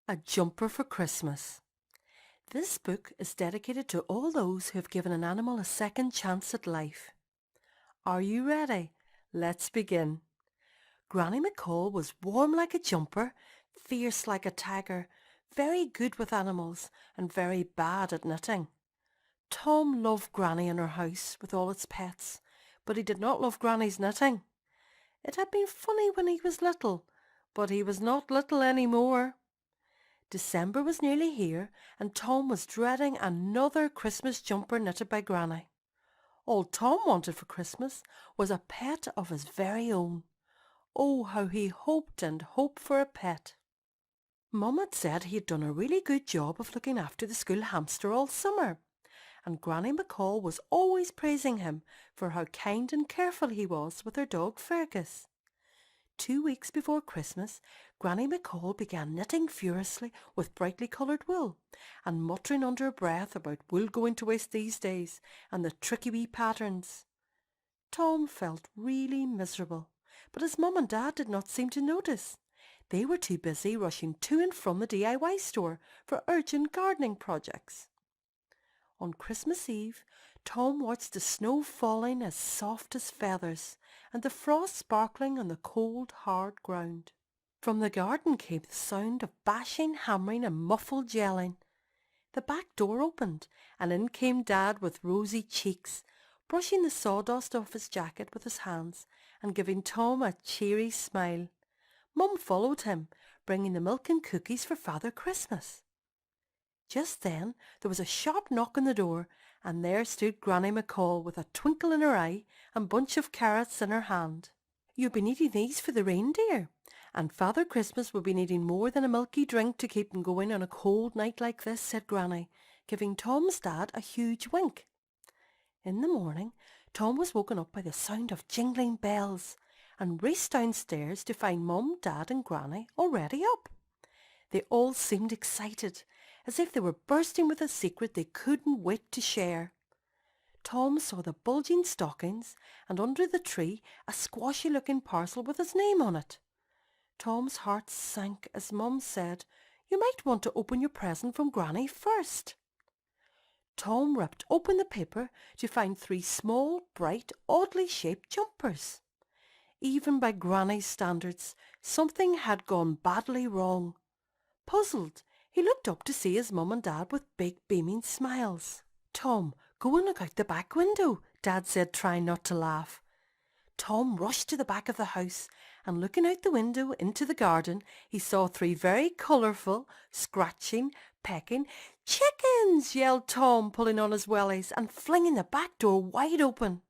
A Jumper for Christmas. This book is dedicated to all those who have given an animal a second chance at life. Are you ready? Let's begin. Granny McCall was warm like a jumper, fierce like a tiger, very good with animals and very bad at knitting. Tom loved Granny and her house with all its pets, but he did not love Granny's knitting. It had been funny when he was little, but he was not little any more. December was nearly here, and Tom was dreading another Christmas jumper knitted by Granny. All Tom wanted for Christmas was a pet of his very own. Oh, how he hoped and hoped for a pet. Mum had said he had done a really good job of looking after the school hamster all summer, and Granny McCall was always praising him for how kind and careful he was with her dog Fergus. 2 weeks before Christmas, Granny McCall began knitting furiously with brightly coloured wool, and muttering under her breath about wool going to waste these days, and the tricky wee patterns. Tom felt really miserable, but his mum and dad did not seem to notice. They were too busy rushing to and from the DIY store for urgent gardening projects. On Christmas Eve, Tom watched the snow falling as soft as feathers, and the frost sparkling on the cold, hard ground. From the garden came the sound of bashing, hammering, and muffled yelling. The back door opened, and in came Dad with rosy cheeks, brushing the sawdust off his jacket with his hands, and giving Tom a cheery smile. Mum followed him, bringing the milk and cookies for Father Christmas. Just then there was a sharp knock on the door, and there stood Granny McCall with a twinkle in her eye and bunch of carrots in her hand. "You'll be needing these for the reindeer, and Father Christmas will be needing more than a milky drink to keep him going on a cold night like this," said Granny, giving Tom's dad a huge wink. In the morning, Tom was woken up by the sound of jingling bells, and raced downstairs to find Mum, Dad and Granny already up. They all seemed excited, as if they were bursting with a secret they couldn't wait to share. Tom saw the bulging stockings, and under the tree a squashy-looking parcel with his name on it. Tom's heart sank as Mum said, "You might want to open your present from Granny first." Tom ripped open the paper to find 3 small, bright, oddly shaped jumpers. Even by Granny's standards, something had gone badly wrong. Puzzled, he looked up to see his mum and dad with big beaming smiles. "Tom, go and look out the back window," Dad said, trying not to laugh. Tom rushed to the back of the house, and looking out the window into the garden, he saw 3 very colourful, scratching, pecking chickens, yelled Tom, pulling on his wellies and flinging the back door wide open.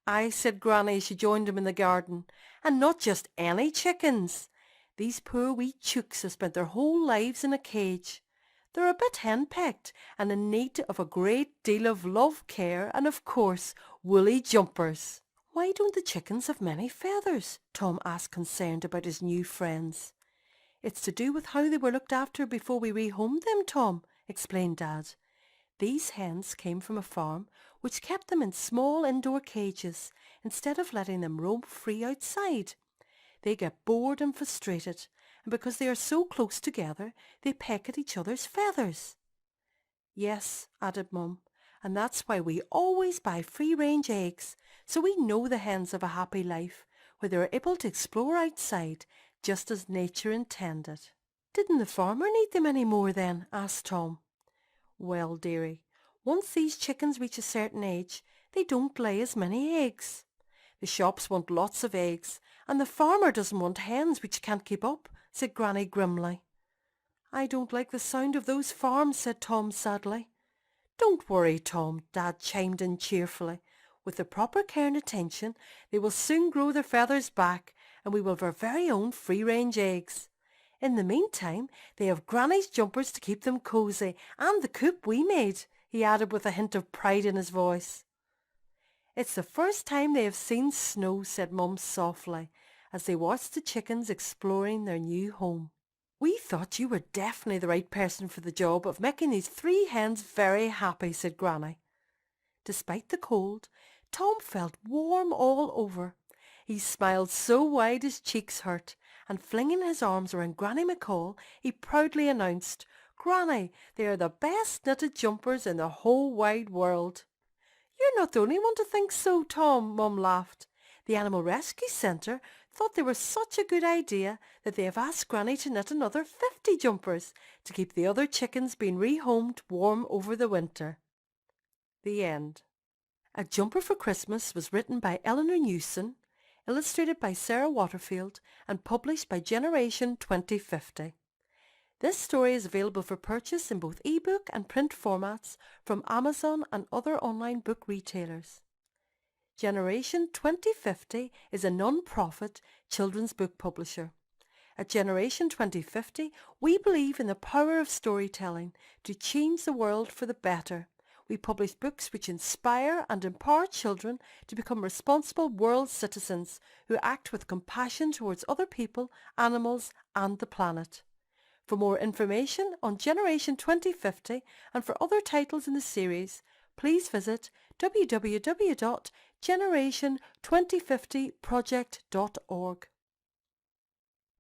"Aye," said Granny as she joined him in the garden, "and not just any chickens. These poor wee chooks have spent their whole lives in a cage. They're a bit henpecked and in need of a great deal of love, care, and of course woolly jumpers." "Why don't the chickens have many feathers?" Tom asked, concerned about his new friends. "It's to do with how they were looked after before we rehomed them, Tom," explained Dad. "These hens came from a farm which kept them in small indoor cages instead of letting them roam free outside. They get bored and frustrated, and because they are so close together, they peck at each other's feathers." "Yes," added Mum, "and that's why we always buy free-range eggs, so we know the hens have a happy life, where they are able to explore outside, just as nature intended." "Didn't the farmer need them any more then?" asked Tom. "Well, dearie, once these chickens reach a certain age, they don't lay as many eggs. The shops want lots of eggs, and the farmer doesn't want hens which can't keep up," said Granny grimly. "I don't like the sound of those farms," said Tom sadly. "Don't worry, Tom," Dad chimed in cheerfully. "With the proper care and attention, they will soon grow their feathers back, and we will have our very own free-range eggs. In the meantime, they have Granny's jumpers to keep them cosy, and the coop we made," he added with a hint of pride in his voice. "It's the first time they have seen snow," said Mum softly, as they watched the chickens exploring their new home. "We thought you were definitely the right person for the job of making these 3 hens very happy," said Granny. Despite the cold, Tom felt warm all over. He smiled so wide his cheeks hurt, and flinging his arms around Granny McCall, he proudly announced, "Granny, they are the best knitted jumpers in the whole wide world." "You're not the only one to think so, Tom," Mum laughed. "The Animal Rescue Centre thought they were such a good idea that they have asked Granny to knit another 50 jumpers to keep the other chickens being rehomed warm over the winter." The end. A Jumper for Christmas was written by Eleanor Newson, illustrated by Sarah Waterfield, and published by Generation 2050. This story is available for purchase in both ebook and print formats from Amazon and other online book retailers. Generation 2050 is a non-profit children's book publisher. At Generation 2050, we believe in the power of storytelling to change the world for the better. We publish books which inspire and empower children to become responsible world citizens who act with compassion towards other people, animals and the planet. For more information on Generation 2050 and for other titles in the series, please visit www.generation2050project.org.